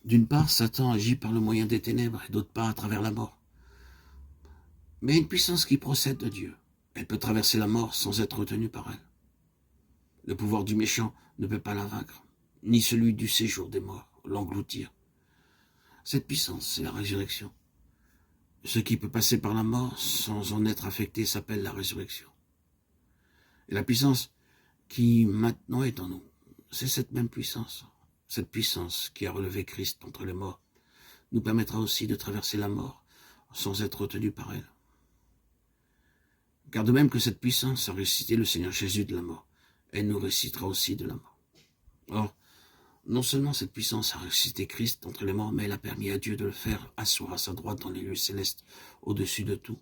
D'une part, Satan agit par le moyen des ténèbres et d'autre part à travers la mort. Mais une puissance qui procède de Dieu, elle peut traverser la mort sans être retenue par elle. Le pouvoir du méchant ne peut pas la vaincre, ni celui du séjour des morts l'engloutir. Cette puissance, c'est la résurrection. Ce qui peut passer par la mort sans en être affecté s'appelle la résurrection. Et la puissance qui maintenant est en nous, c'est cette même puissance. Cette puissance qui a relevé Christ entre les morts nous permettra aussi de traverser la mort sans être retenu par elle. Car de même que cette puissance a ressuscité le Seigneur Jésus de la mort, elle nous ressuscitera aussi de la mort. Or, non seulement cette puissance a ressuscité Christ d'entre les morts, mais elle a permis à Dieu de le faire asseoir à sa droite dans les lieux célestes, au-dessus de tout.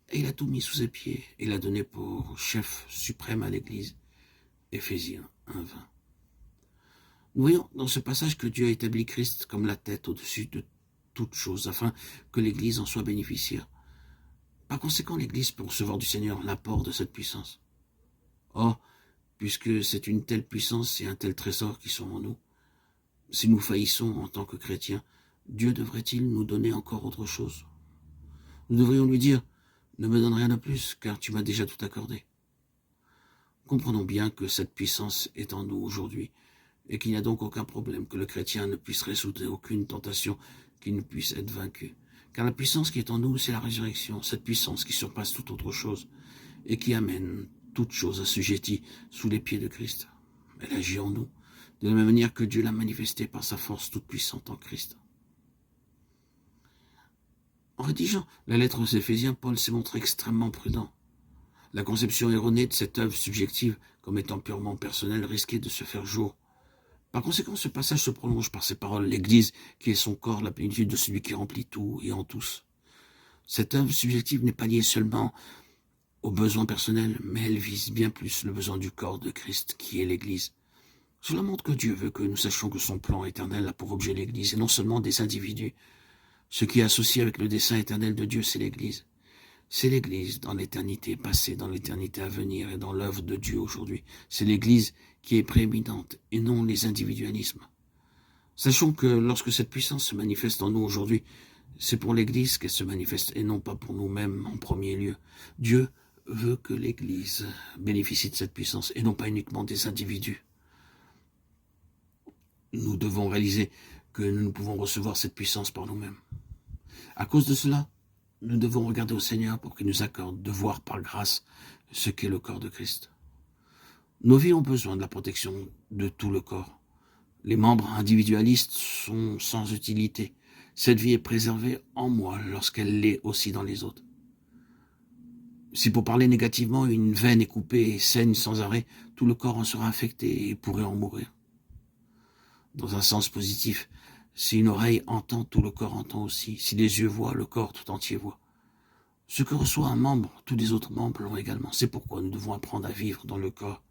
Et il a tout mis sous ses pieds, et l'a donné pour chef suprême à l'Église. Éphésiens 1:20. Nous voyons dans ce passage que Dieu a établi Christ comme la tête au-dessus de toute chose, afin que l'Église en soit bénéficiaire. Par conséquent, l'Église peut recevoir du Seigneur l'apport de cette puissance. Or, puisque c'est une telle puissance et un tel trésor qui sont en nous, si nous faillissons en tant que chrétiens, Dieu devrait-il nous donner encore autre chose? Nous devrions lui dire, ne me donne rien de plus, car tu m'as déjà tout accordé. Comprenons bien que cette puissance est en nous aujourd'hui, et qu'il n'y a donc aucun problème que le chrétien ne puisse résoudre aucune tentation qui ne puisse être vaincue. Car la puissance qui est en nous, c'est la résurrection, cette puissance qui surpasse toute autre chose, et qui amène toute chose assujettie sous les pieds de Christ. Elle agit en nous, de la même manière que Dieu l'a manifesté par sa force toute puissante en Christ. En rédigeant la lettre aux Éphésiens, Paul s'est montré extrêmement prudent. La conception erronée de cette œuvre subjective, comme étant purement personnelle, risquait de se faire jour. Par conséquent, ce passage se prolonge par ces paroles. L'Église, qui est son corps, la plénitude de celui qui remplit tout et en tous. Cette œuvre subjective n'est pas liée seulement aux besoins personnels, mais elle vise bien plus le besoin du corps de Christ, qui est l'Église. Cela montre que Dieu veut que nous sachions que son plan éternel a pour objet l'Église, et non seulement des individus. Ce qui est associé avec le dessein éternel de Dieu, c'est l'Église. C'est l'Église dans l'éternité passée, dans l'éternité à venir et dans l'œuvre de Dieu aujourd'hui. C'est l'Église qui est prééminente et non les individualismes. Sachons que lorsque cette puissance se manifeste en nous aujourd'hui, c'est pour l'Église qu'elle se manifeste et non pas pour nous-mêmes en premier lieu. Dieu veut que l'Église bénéficie de cette puissance et non pas uniquement des individus. Nous devons réaliser que nous ne pouvons recevoir cette puissance par nous-mêmes. À cause de cela, nous devons regarder au Seigneur pour qu'il nous accorde de voir par grâce ce qu'est le corps de Christ. Nos vies ont besoin de la protection de tout le corps. Les membres individualistes sont sans utilité. Cette vie est préservée en moi lorsqu'elle l'est aussi dans les autres. Si pour parler négativement, une veine est coupée et saigne sans arrêt, tout le corps en sera affecté et pourrait en mourir. Dans un sens positif, si une oreille entend, tout le corps entend aussi. Si les yeux voient, le corps tout entier voit. Ce que reçoit un membre, tous les autres membres l'ont également. C'est pourquoi nous devons apprendre à vivre dans le corps.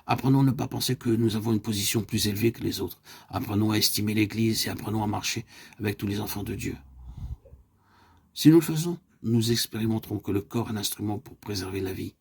Apprenons à ne pas penser que nous avons une position plus élevée que les autres. Apprenons à estimer l'Église et apprenons à marcher avec tous les enfants de Dieu. Si nous le faisons, nous expérimenterons que le corps est un instrument pour préserver la vie.